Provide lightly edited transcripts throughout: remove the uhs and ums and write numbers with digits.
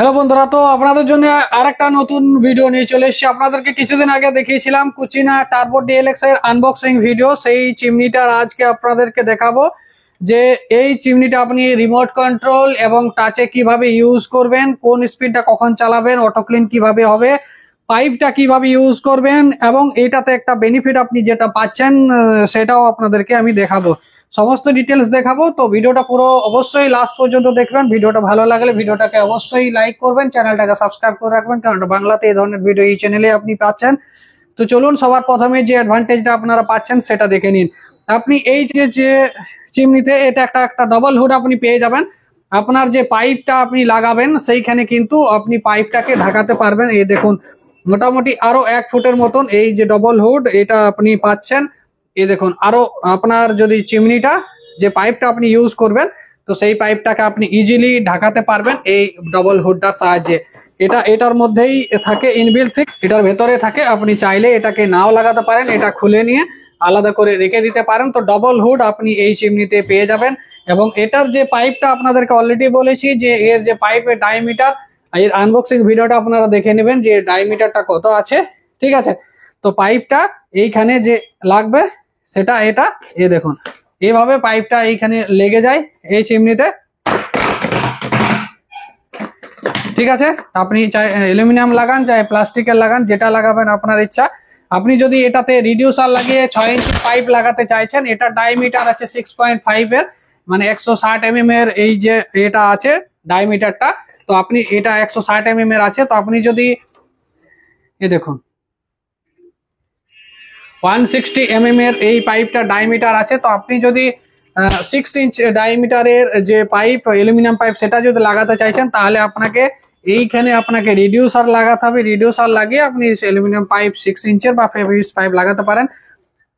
Hello বন্ধুরা, তো আপনাদের জন্য আরেকটা নতুন ভিডিও নিয়ে চলে এসেছি। আপনাদেরকে কিছুদিন আগে দেখিয়েছিলাম কুচিনা টার্বো ডিএলএক্স এর আনবক্সিং ভিডিও। সেই চিমনিটার আজকে আপনাদেরকে দেখাবো যে এই চিমনিটা আপনি রিমোট কন্ট্রোল এবং টাচে কিভাবে ইউজ করবেন, কোন স্পিডটা কখন চালাবেন, অটো ক্লিন কিভাবে হবে, পাইপটা কিভাবে ইউজ করবেন এবং এটাতে একটা বেনিফিট আপনি যেটা পাচ্ছেন সেটাও আপনাদেরকে আমি দেখাবো। সমস্ত ডিটেলস দেখাবো। তো ভিডিওটা পুরো অবশ্যই লাস্ট পর্যন্ত দেখবেন। ভিডিওটা ভালো লাগলে ভিডিওটাকে অবশ্যই লাইক করবেন, চ্যানেলটাকে সাবস্ক্রাইব করে রাখবেন, কারণ বাংলাতে এই ধরনের ভিডিও এই চ্যানেলে আপনি পাচ্ছেন। তো চলুন সবার প্রথমে যে অ্যাডভান্টেজটা আপনারা পাচ্ছেন সেটা দেখে নিন। আপনি এই যে চিমনিতে এটা একটা ডবল হুড আপনি পেয়ে যাবেন। আপনার যে পাইপটা আপনি লাগাবেন সেইখানে কিন্তু আপনি পাইপটাকে ঢাকাতে পারবেন। এই দেখুন, মোটামুটি আরো 1 ফুটের মতন এই যে ডবল হুড এটা আপনি পাচ্ছেন। এই দেখুন, আরো আপনার যদি চিমনিটা যে পাইপটা আপনি ইউজ করবেন তো সেই পাইপটাকে আপনি ইজিলি ঢাকাতে পারবেন এই ডবল হুডটার সাহায্যে। এটার মধ্যেই থাকে ইনবিল্ট, এটার ভেতরে থাকে। আপনি চাইলে এটাকে নাও লাগাতে পারেন, এটা খুলে নিয়ে আলাদা করে রেখে দিতে পারেন। তো ডবল হুড আপনি এই চিমনিতে পেয়ে যাবেন। এবং এটার যে পাইপটা আপনাদেরকে অলরেডি বলেছি যে এর যে পাইপের ডায়ামিটার, এর আনবক্সিং ভিডিওটা আপনারা দেখে নেবেন যে ডায়ামিটারটা কত আছে। ঠিক আছে, তো পাইপটা এইখানে যে লাগবে সেটা এটা দেখুন, এইভাবে পাইপটা এইখানে লেগে যায় এই চিমনিতে। ঠিক আছে, আপনি চাই অ্যালুমিনিয়াম লাগান চাই প্লাস্টিকের লাগান, যেটা লাগাবেন আপনার ইচ্ছা। আপনি যদি এটাতে রিডিউসার লাগিয়ে 6 ইঞ্চি পাইপ লাগাতে চাইছেন, এটা ডায়ামিটার আছে 6.5 এর, মানে 160 mm এর এই যে এটা আছে ডায়ামিটারটা। তো আপনি এটা 160 mm এর আছে। তো আপনি যদি দেখুন 160 mm এর এই পাইপটা ডায়ামিটার আছে। তো আপনি যদি 6 ইঞ্চ ডায়ামিটারের যে পাইপ অ্যালুমিনিয়াম পাইপ সেটা যদি লাগাতে চাইছেন তাহলে আপনাকে রিডিউসার লাগাতে হবে। রিডিউসার লাগিয়ে আপনি অ্যালুমিনিয়াম পাইপ 6 ইঞ্চের বা পিভিসি পাইপ লাগাতে পারেন।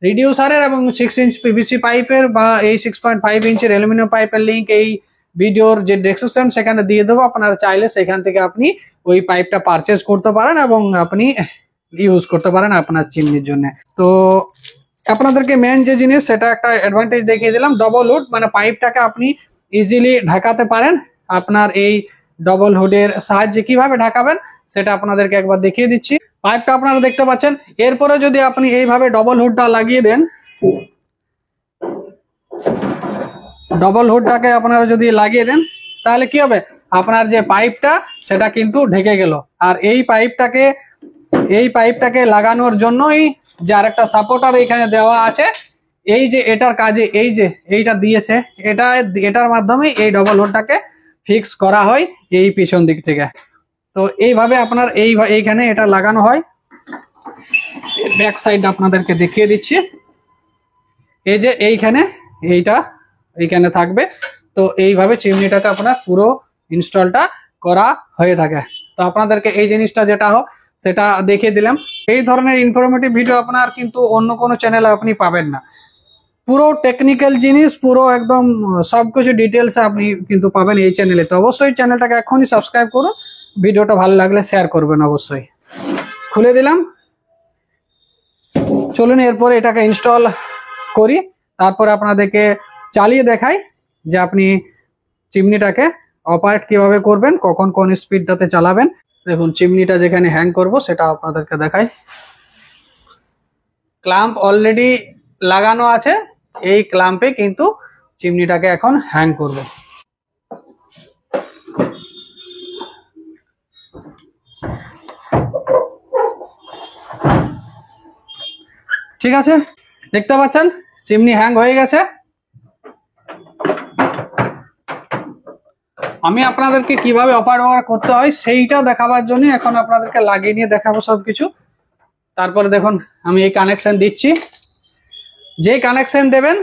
রিডিউসারের এবং 6 ইঞ্চ পিভিসি পাইপের বা এই 6.5 ইঞ্চের অ্যালুমিনিয়াম পাইপের লিঙ্ক এই ভিডিওর যে ডেসক্রিপশন সেখানে দিয়ে দেবো। আপনারা চাইলে সেখান থেকে আপনি ওই পাইপটা পারচেজ করতে পারেন এবং আপনি ইউজ করতে পারেন আপনার চিমনির জন্য। তো আপনাদেরকে মেন যে জিনিস সেটা একটা অ্যাডভান্টেজ দেখিয়ে দিলাম, ডবল হুড, মানে পাইপটাকে আপনি ইজিলি ঢাকাতে পারেন। আপনার এই ডবল হুডের সাহায্যে কিভাবে ঢাকাবেন সেটা আপনাদেরকে একবার দেখিয়ে দিচ্ছি। পাইপটা আপনারা দেখতে পাচ্ছেন। এরপরে যদি আপনি এইভাবে ডবল হুডটা লাগিয়ে দেন, ডবল হুডটাকে আপনারা যদি লাগিয়ে দেন তাহলে কি হবে, আপনার যে পাইপটা সেটা কিন্তু ঢেকে গেল। আর এই পাইপটাকে লাগানোর জন্যই যে আরেকটা সাপোর্টার এখানে দেওয়া আছে, এই যে এটার কাজে এই যে এইটা দিয়েছে, এটার মাধ্যমে এই ডবল হুডটাকে ফিক্স করা হয় এই পিছন দিক থেকে। তো এইভাবে আপনার এইখানে এটা লাগানো হয়। ব্যাক সাইড আপনাদেরকে দেখিয়ে দিচ্ছি। এই যে এইখানে থাকবে। তো এইভাবে চিমনিটাকে আপনার পুরো ইনস্টলটা করা হয়ে থাকে। তো আপনাদেরকে এই জিনিসটা যেটা হোক সেটা দেখিয়ে দিলাম। এই ধরনের ইনফরমেটিভ ভিডিও আপনার কিন্তু অন্য কোনো চ্যানেলে আপনি পাবেন না। পুরো টেকনিক্যাল জিনিস, পুরো একদম সবকিছু ডিটেলস আপনি কিন্তু পাবেন এই চ্যানেলে। তো অবশ্যই চ্যানেলটাকে এখনই সাবস্ক্রাইব করুন, ভিডিওটা ভালো লাগলে শেয়ার করবেন অবশ্যই। খুলে দিলাম, চলুন এরপরে এটাকে ইনস্টল করি, তারপরে আপনাদেরকে চালিয়ে দেখাই যে আপনি চিমনিটাকে অপারেট কিভাবে করবেন, কখন কোন স্পিডটাতে চালাবেন। দেখুন চিমনিটা যেখানে হ্যাং করব সেটা আপনাদেরকে দেখাই। ক্ল্যাম্প অলরেডি লাগানো আছে, এই ক্ল্যাম্পে কিন্তু চিমনিটাকে এখন হ্যাং করব। ঠিক আছে, দেখতে পাচ্ছেন চিমনি হ্যাং হয়ে গেছে। আমি আপনাদেরকে কিভাবে অপারেট করতে হয় সেইটা দেখাবার জন্য এখন আপনাদেরকে লাগিয়ে নিয়ে দেখাবো সবকিছু। তারপরে দেখুন আমি এই কানেকশন দিচ্ছি। যে কানেকশন দেবেন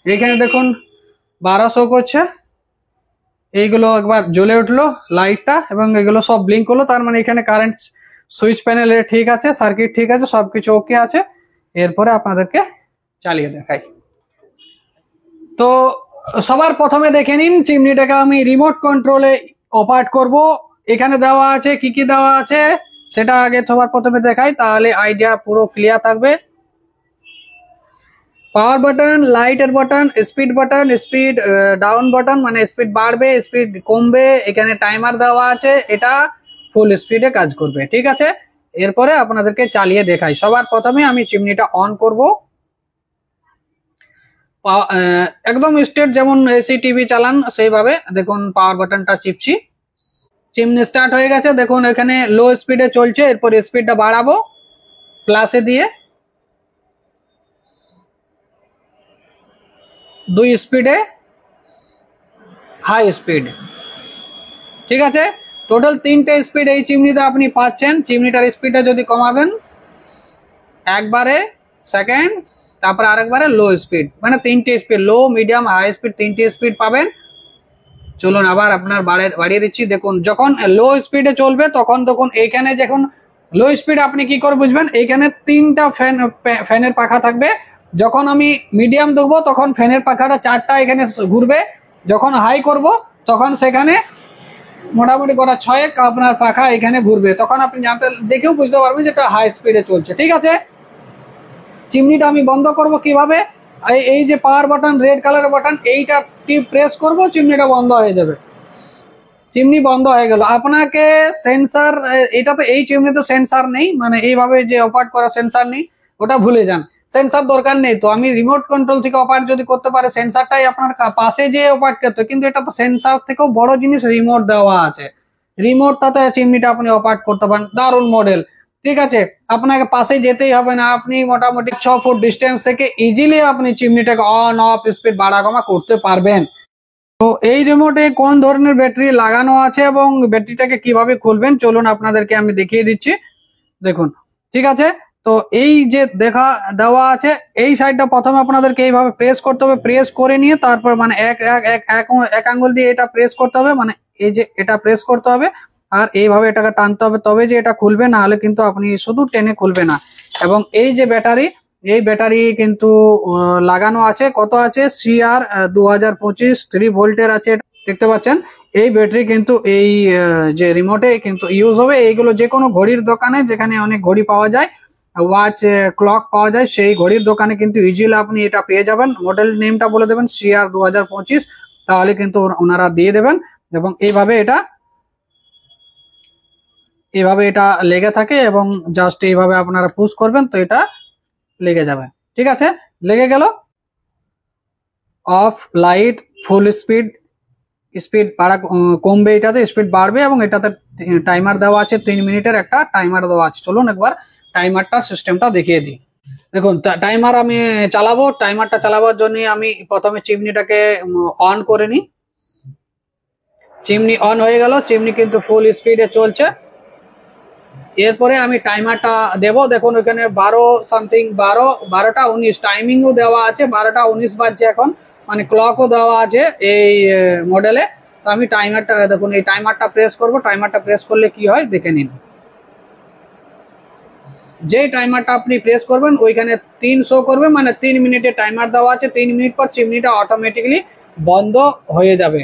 এইখানে দেখুন 1200 করছে, এইগুলো একবার জ্বলে উঠলো লাইটটা এবং এগুলো সব ব্লিঙ্ক হলো, তার মানে এখানে কারেন্ট সুইচ প্যানেলে ঠিক আছে, সার্কিট ঠিক আছে, সবকিছু ওকে আছে। এরপরে আপনাদেরকে চালিয়ে দেখাই। তো সবার প্রথমে দেখে নিন চিমনিটাকে আমি রিমোট কন্ট্রোলে অপারেট করব। এখানে দেওয়া আছে কি কি দেওয়া আছে সেটা আগে সবার প্রথমে দেখাই, তাহলে আইডিয়া পুরো ক্লিয়ার থাকবে। পাওয়ার বাটন, লাইটের বাটন, স্পিড ডাউন বাটন, মানে স্পিড বাড়বে স্পিড কমবে, এখানে টাইমার দেওয়া আছে, এটা ফুল স্পিডে কাজ করবে। ঠিক আছে, এরপরে আপনাদেরকে চালিয়ে দেখাই। সবার প্রথমে আমি চিমনিটা অন করব, একদম স্ট্রেট যেমন এসি টিভি চালান সেইভাবে দেখুন পাওয়ার বাটনটা চিপছি, চিমনি স্টার্ট হয়ে গেছে। দেখুন এখানে লো স্পিডে চলছে, এরপর স্পিডটা বাড়াবো প্লাসে দিয়ে, 2 স্পিডে হাই স্পিড। ঠিক আছে, টোটাল 3টে স্পিড এই চিমনিতে আপনি পাচ্ছেন। চিমনিটার স্পিডটা যদি কমাবেন একবারে সেকেন্ড, তারপরে আরেকবারে লো স্পিড, মানে 3টে speed, low medium high speed 3টে স্পিড পাবেন। চলুন আবার আপনার বাড়িয়ে দিচ্ছি। দেখুন যখন লো স্পিডে চলবে তখন দেখুন এইখানে যখন লো স্পিড আপনি কি করে বুঝবেন, এইখানে 3টা ফ্যানের পাখা থাকবে। যখন আমি মিডিয়াম দেবো তখন ফ্যানের পাখাটা 4টা এখানে ঘুরবে, যখন হাই করব তখন সেখানে মোটামুটি গোটা 6 আপনার পাখা এখানে ঘুরবে, তখন আপনি জানতে দেখেও বুঝতে পারবেন যেটা হাই স্পিডে চলছে। ঠিক আছে, চিমনিটা আমি বন্ধ করব কিভাবে, এই যে পাওয়ার বাটন রেড কালারের বাটন, এইটা টিপ প্রেস করব, চিমনিটা বন্ধ হয়ে যাবে। চিমনি বন্ধ হয়ে গেল। আপনাকে সেন্সার, এটাতে এই চিমনিতে সেন্সার নেই, মানে এইভাবে যে অপারেট করা সেন্সার নেই, ওটা ভুলে যান, সেন্সার দরকার নেই। তো আমি রিমোট কন্ট্রোল থেকে অপারেট যদি করতে পারে, সেন্সারটাই আপনার পাশে যে অপারেট করতে, কিন্তু এটা তো সেন্সার থেকেও বড় জিনিস, রিমোট দেওয়া আছে, রিমোটটাতে চিমনিটা আপনি অপারেট করতে পারেন। দারুণ মডেল। ঠিক আছে, আপনাকে পাশে যেতেই হবে না, আপনি মোটামুটি 6 ফুট ডিস্টেন্স থেকে ইজিলি আপনি চিমনিটাকে অন অফ স্পিড বাড়া কমা করতে পারবেন। তো এই রিমোটে কোন ধরনের ব্যাটারি লাগানো আছে এবং ব্যাটারিটাকে কিভাবে খুলবেন চলুন আপনাদেরকে আমি দেখিয়ে দিচ্ছি। দেখুন, ঠিক আছে, তো এই যে দেওয়া আছে, এই সাইডটা প্রথমে আপনাদেরকে এইভাবে প্রেস করতে হবে, প্রেস করে নিয়ে তারপর মানে এক আঙ্গুল দিয়ে এটা প্রেস করতে হবে, মানে এই যে এটা প্রেস করতে হবে আর এইভাবে এটাকে টানতে হবে, তবে যে এটা খুলবে, না হলে কিন্তু আপনি শুধু টেনে খুলবে না। এবং এই যে ব্যাটারি, এই ব্যাটারি কিন্তু লাগানো আছে, কত আছে, CR 2025 3 ভোল্টের আছে, দেখতে পাচ্ছেন। এই ব্যাটারি কিন্তু এই যে রিমোটে কিন্তু ইউজ হবে। এইগুলো যে কোনো ঘড়ির দোকানে, যেখানে অনেক ঘড়ি পাওয়া যায়, ওয়াচ ক্লক পাওয়া যায়, সেই ঘড়ির দোকানে কিন্তু ইজিলি আপনি এটা পেয়ে যাবেন। মডেল নেমটা বলে দেবেন CR 2025, তাহলে কিন্তু ওনারা দিয়ে দেবেন। এবং এইভাবে এটা লেগে থাকে এবং জাস্ট এইভাবে আপনারা পুশ করবেন তো এটা লেগে যাবে। ঠিক আছে, লেগে গেল। Of, light, full speed, speed বাড়া কমবে, এটাতে স্পিড বাড়বে এবং এটাতে টাইমার দেওয়া আছে, 3 মিনিটের একটা টাইমার দেওয়া আছে। চলুন একবার টাইমারটা সিস্টেমটা দেখিয়ে দিই। দেখুন টাইমার আমি চালাবো, টাইমারটা চালাবার জন্য আমি প্রথমে চিমনিটাকে অন করে নিই। চিমনি অন হয়ে গেল, চিমনি কিন্তু ফুল স্পিডে চলছে। এরপরে আমি টাইমারটা দেব। দেখুন ওখানে 12 সামথিং, 12টা 19 টাইমিংও দেওয়া আছে, 12টা 19 বাজছে এখন, মানে ক্লকও দেওয়া আছে এই মডেলে। তো আমি টাইমারটা, দেখুন এই টাইমারটা প্রেস করব, টাইমারটা প্রেস করলে কি হয় দেখে নিন। যে টাইমারটা আপনি প্রেস করবেন ওইখানে 3 শো করবে, মানে 3 মিনিটের টাইমার দেওয়া আছে, 3 মিনিট পর চিমনিটা অটোমেটিক্যালি বন্ধ হয়ে যাবে।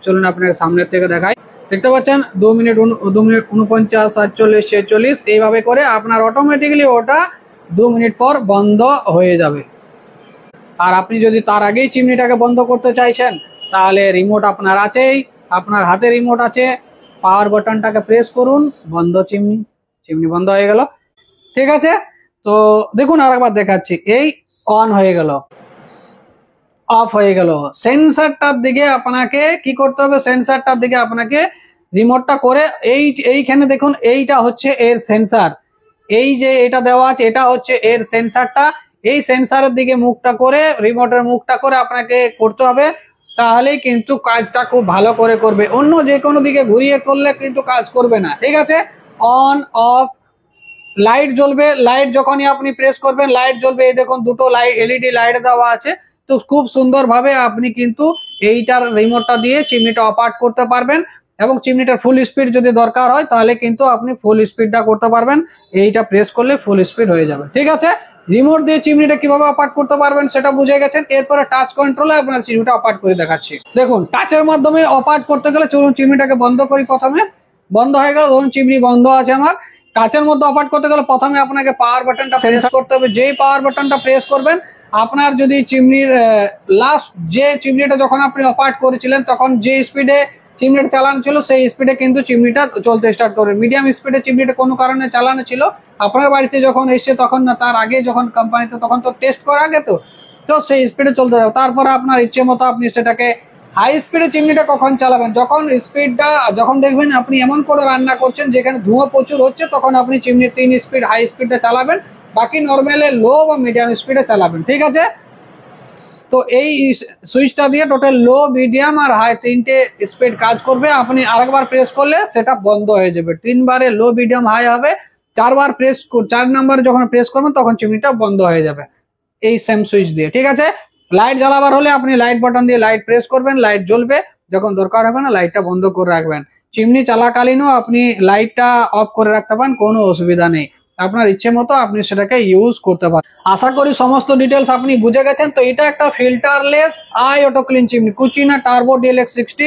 চলুন আপনার সামনের থেকে দেখাই। দেখতে পাচ্ছেন 2 মিনিট 49, 47, 46, এইভাবে করে আপনার অটোমেটিক্যালি ওটা 2 মিনিট পর বন্ধ হয়ে যাবে। আর আপনি যদি তার আগেই চিমনিটাকে বন্ধ করতে চাইছেন, তাহলে রিমোট আপনার আছেই, আপনার হাতে রিমোট আছে, পাওয়ার বাটনটাকে প্রেস করুন, বন্ধ, চিমনি বন্ধ হয়ে গেল। ঠিক আছে, তো দেখুন আরেকবার দেখাচ্ছি, এই অন হয়ে গেল, অফ হয়ে গেল। সেন্সারটার দিকে আপনাকে কি করতে হবে, সেন্সারটার দিকে আপনাকে রিমোটটা করে এইখানে দেখুন, এইটা হচ্ছে এর সেন্সার, এই যে এটা দেওয়া আছে এটা হচ্ছে এর সেন্সারটা। এই সেন্সারের দিকে মুখটা করে, রিমোটের মুখটা করে আপনাকে করতে হবে, তাহলেই কিন্তু কাজটা খুব ভালো করে করবে। অন্য যে কোনো দিকে ঘুরিয়ে করলে কিন্তু কাজ করবে না। ঠিক আছে, অন অফ, লাইট জ্বলবে, লাইট যখনই আপনি প্রেস করবেন লাইট জ্বলবে। এই দেখুন দুটো লাইট, LED লাইট দেওয়া আছে। তো খুব সুন্দরভাবে আপনি কিন্তু এইটার রিমোটটা দিয়ে চিমনিটা অপারেট করতে পারবেন এবং চিমনিটার ফুল স্পিড যদি দরকার হয় তাহলে কিন্তু আপনি ফুল স্পিডটা করতে পারবেন, এইটা প্রেস করলে ফুল স্পিড হয়ে যাবে। ঠিক আছে, রিমোট দিয়ে চিমনিটা কিভাবে অপারেট করতে পারবেন সেটা বুঝে গেছেন। এরপরে টাচ কন্ট্রোলে আপনার চিমনিটা অপারেট করে দেখাচ্ছি। দেখুন টাচের মাধ্যমে অপারেট করতে গেলে চলুন চিমনিটাকে বন্ধ করি। প্রথমে বন্ধ হয়ে গেল, ধরুন চিমনি বন্ধ আছে আমার। টাচের মধ্যে অপারেট করতে গেলে প্রথমে আপনাকে পাওয়ার বাটনটা প্রেস করতে হবে। যেই পাওয়ার বাটনটা প্রেস করবেন আপনার যদি চিমনির লাস্ট যে চিমনিটা যখন আপনি অপারেট করেছিলেন তখন যে স্পিডে চিমনিটা চালানো ছিল সেই স্পিডে কিন্তু চিমনিটা চলতে স্টার্ট করবে। মিডিয়াম স্পিডে চিমনিটা কোনো কারণে চালানো ছিল, আপনার বাড়িতে যখন এসছে তখন না, তার আগে যখন কোম্পানিতে তখন তো টেস্ট করা আগে তো সেই স্পিডে চলতে যাবে। তারপর আপনার ইচ্ছে মতো আপনি সেটাকে হাই স্পিডে চিমনিটা কখন চালাবেন, যখন স্পিডটা যখন দেখবেন আপনি এমন করে রান্না করছেন যেখানে ধোঁয়া প্রচুর হচ্ছে, তখন আপনি চিমনির 3 স্পিড হাই স্পিডটা চালাবেন, বাকি নর্মালে লো বা মিডিয়াম স্পিডে চালাবেন। ঠিক আছে, তো এই সুইচটা দিয়ে টোটাল লো, মিডিয়াম আর হাই 3টে স্পিড কাজ করবে। আপনি আরেকবার প্রেস করলে সেটা বন্ধ হয়ে যাবে। 3 বারে লো, মিডিয়াম, হাই হবে, 4 নাম্বার যখন প্রেস করবেন তখন চিমনিটা বন্ধ হয়ে যাবে এই সেম সুইচ দিয়ে। ঠিক আছে, লাইট জ্বালাবার হলে আপনি লাইট বাটন দিয়ে লাইট প্রেস করবেন, লাইট জ্বলবে, যখন দরকার হবে না লাইটটা বন্ধ করে রাখবেন। চিমনি চলাকালীনও আপনি লাইটটা অফ করে রাখতে পারেন, কোনো অসুবিধা নেই, আপনার ইচ্ছে মতো আপনি সেটাকে ইউজ করতে পারেন। আশা করি সমস্ত ডিটেলস আপনি বুঝে গেছেন। তো এটা একটা filterless I auto clean chimney, Kutchina turbo DLX60।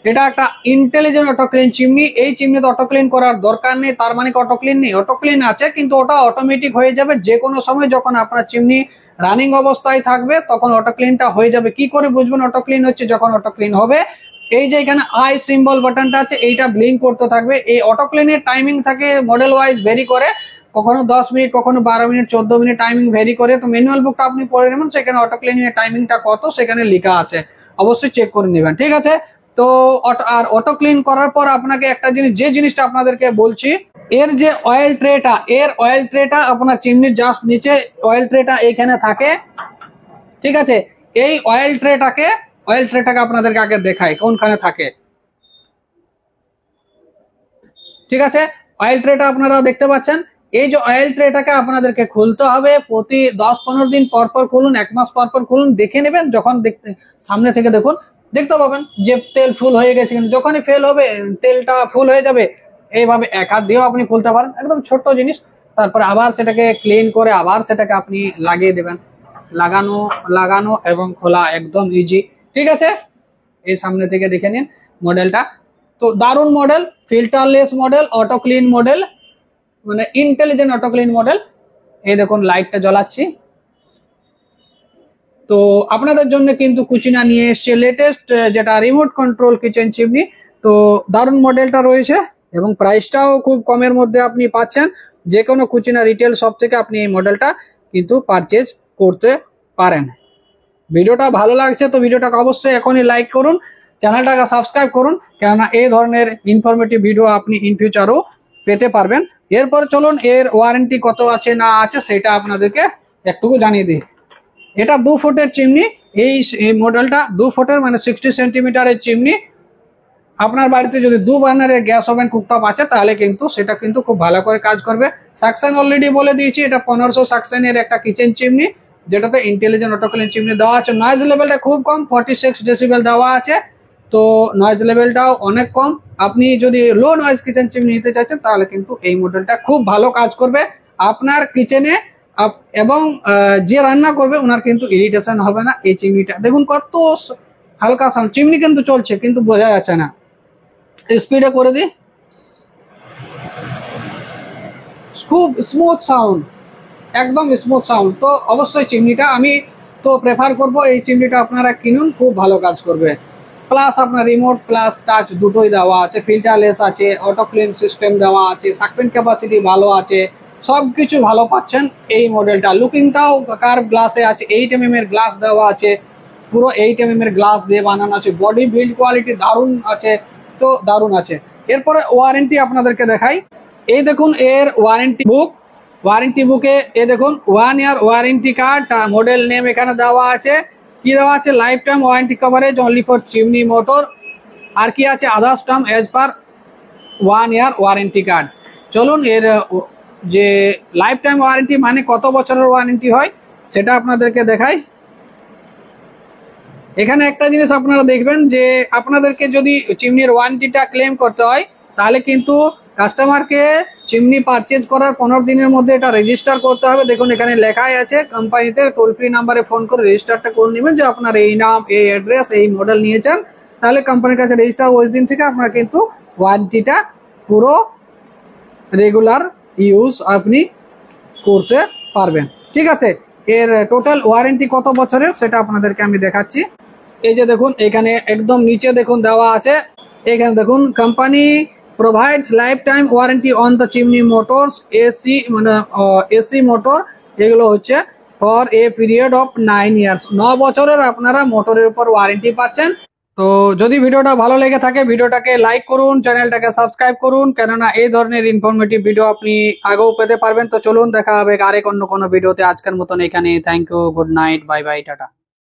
এটা একটা ইন্টেলিজেন্ট অটো ক্লিন চিমনি। এই চিমনিতে অটো ক্লিন করার দরকার নেই, তার মানে অটো ক্লিন নেই, অটো ক্লিন আছে, কিন্তু ওটা অটোমেটিক হয়ে যাবে যে কোনো সময় যখন আপনার চিমনি রানিং অবস্থায় থাকবে তখন অটো ক্লিনটা হয়ে যাবে। কি করে বুঝবেন অটো ক্লিন হচ্ছে, যখন অটো ক্লিন হবে এই যে এখানে আই সিম্বল বাটনটা আছে এইটা ব্লিঙ্ক করতে থাকবে। এই অটো ক্লিনের টাইমিং থাকে মডেল ওয়াইজ ভেরি করে, কখনো 10 মিনিট, কখনো 12 মিনিট, 14 মিনিট টাইমিং ভেরি করে। তো ম্যানুয়াল বুকটা আপনি পড়ে নেবেন, সেখানে অটো ক্লিনের টাইমিংটা কত সেখানে লেখা আছে, অবশ্যই চেক করে নেবেন। ঠিক আছে, তো আর অটো ক্লিন করার পর আপনাকে একটা জিনিস, যে জিনিসটা আপনাদেরকে বলছি, এর যে অয়েল ট্রেটা আপনার চিমনির জাস্ট নিচে অয়েল ট্রেটা এখানে থাকে। ঠিক আছে, এই অয়েল ট্রেটাকে আপনাদেরকে আগে দেখাই কোনখানে থাকে। ঠিক আছে, অয়েল ট্রেটা আপনারা দেখতে পাচ্ছেন। এই যে অয়েল ট্রেটাকে আপনাদেরকে খুলতে হবে, প্রতি 10-15 দিন পর পর খুলুন, 1 মাস পর পর খুলুন, দেখে নেবেন। যখন দেখতে সামনে থেকে দেখুন, দেখতে পাবেন যে তেল ফুল হয়ে গেছে, কিন্তু যখনই ফেল হবে তেলটা ফুল হয়ে যাবে, এইভাবে এক হাত দিয়েও আপনি খুলতে পারেন, একদম ছোট্ট জিনিস। তারপরে আবার সেটাকে ক্লিন করে আবার সেটাকে আপনি লাগিয়ে দেবেন। লাগানো এবং খোলা একদম ইজি। ঠিক আছে, এই সামনে থেকে দেখে নিন মডেলটা। তো দারুণ model, filterless model, auto clean model, মানে ইন্টেলিজেন্ট অটো ক্লিন মডেল। এই দেখুন লাইটটা জ্বলাচ্ছি। তো আপনাদের জন্য কিন্তু কুচিনা নিয়ে এসছে লেটেস্ট যেটা রিমোট কন্ট্রোল কিচেন চিমনি। তো দারুণ মডেলটা রয়েছে এবং প্রাইসটাও খুব কমের মধ্যে আপনি পাচ্ছেন। যে কোনো কুচিনা রিটেল শপ থেকে আপনি এই মডেলটা কিন্তু পারচেজ করতে পারেন। ভিডিওটা ভালো লাগছে তো ভিডিওটাকে অবশ্যই এখনই লাইক করুন, চ্যানেলটাকে সাবস্ক্রাইব করুন, কেননা এই ধরনের ইনফরমেটিভ ভিডিও আপনি ইন ফিউচারও পেতে পারবেন। এরপর চলুন এর ওয়ারেন্টি কত আছে না আছে সেটা আপনাদেরকে একটুকু জানিয়ে দিই। এটা 2 ফুটের চিমনি, এই মডেলটা 2 ফুটের মানে 60 সেন্টিমিটারের চিমনি। আপনার বাড়িতে যদি 2 বার্নারের গ্যাস ওভেন কুকটপ আছে তাহলে কিন্তু সেটা কিন্তু খুব ভালো করে কাজ করবে। সাকশন অলরেডি বলে দিয়েছি, এটা 1500 সাকশনের একটা কিচেন চিমনি, যেটাতে ইন্টেলিজেন্ট অটো ক্লিন চিমনি দেওয়া আছে। নয়েজ লেভেলটা খুব কম, 46 ডেসিবেল দেওয়া আছে, তো নয়েজ লেভেলটাও অনেক কম। আপনি যদি লো নয়েজ কিচেন চিমনি নিতে চাইছেন তাহলে কিন্তু এই মডেলটা খুব ভালো কাজ করবে আপনার কিচেনে, এবং যে রান্না করবে ওনার কিন্তু ইরিটেশন হবে না। এই চিমনিটা দেখুন কত হালকা সাউন্ড, চিমনি কিন্তু চলছে কিন্তু বোঝা যাচ্ছে না। স্পিডে করে দিই, খুব স্মুথ সাউন্ড, একদম স্মুথ সাউন্ড। তো অবশ্যই চিমনিটা আমি তো প্রেফার করব, এই চিমনিটা আপনারা কিনুন, খুব ভালো কাজ করবে। প্লাস আপনার রিমোট প্লাস টাচ দুটোই দেওয়া আছে, ফিল্টারলেস আছে, অটো ক্লিন সিস্টেম দেওয়া আছে, সাকশন ক্যাপাসিটি ভালো আছে, সব কিছু ভালো পাচ্ছেন এই মডেলটা। লুকিংটাও কার্ভ গ্লাসে আছে, 8 mm এর গ্লাস দেওয়া আছে, পুরো 8 mm এর গ্লাস দিয়ে বানানো আছে। বডি বিল্ড কোয়ালিটি দারুণ আছে, তো দারুণ আছে। এরপরে ওয়ারেন্টি আপনাদেরকে দেখাই। এই দেখুন এর ওয়ারেন্টি বুকে এ দেখুন 1 year warranty card, model name এখানে দেওয়া আছে। কি দেওয়া আছে, life time warranty coverage only for chimney motor. আর কি আছে, others term as per 1 year warranty card. চলুন এর যে লাইফ টাইম ওয়ারেন্টি মানে কত বছরের ওয়ারেন্টি হয় সেটা আপনাদেরকে দেখাই। এখানে একটা জিনিস আপনারা দেখবেন যে আপনাদেরকে যদি চিমনির ওয়ারেন্টিটা ক্লেম করতে হয় তাহলে কিন্তু কাস্টমারকে চিমনি পারচেজ করার 15 দিনের মধ্যে এটা রেজিস্টার করতে হবে। দেখুন এখানে লেখাই আছে, কোম্পানিতে টোল ফ্রি নাম্বারে ফোন করে রেজিস্টারটা করে নেবেন যে আপনার এই নাম, এই অ্যাড্রেস, এই মডেল নিয়েছেন, তাহলে কোম্পানির কাছে রেজিস্টার ওই দিন থেকে আপনার কিন্তু ওয়ারেন্টিটা পুরো রেগুলার ইউজ আপনি করতে পারবেন। ঠিক আছে, এর টোটাল ওয়ারেন্টি কত বছরের সেটা আপনাদেরকে আমি দেখাচ্ছি। এই যে দেখুন এখানে একদম নিচে দেখুন দেওয়া আছে, এখানে দেখুন company provides life time warranty on the chimney motors AC, মানে এসি মোটর, এগুলো হচ্ছে for a period of 9 years, 9 বছরের আপনারা মোটরের উপর ওয়ারেন্টি পাচ্ছেন। তো যদি ভিডিওটা ভালো লেগে থাকে ভিডিওটাকে লাইক করুন, চ্যানেলটাকে সাবস্ক্রাইব করুন, কেননা এই ধরনের ইনফরমেটিভ ভিডিও আপনি আগেও পেতে পারবেন। তো চলুন দেখা হবে আরেক অন্য কোনো ভিডিওতে। আজকের মতন এখানে, thank you, good night, bye bye, tata.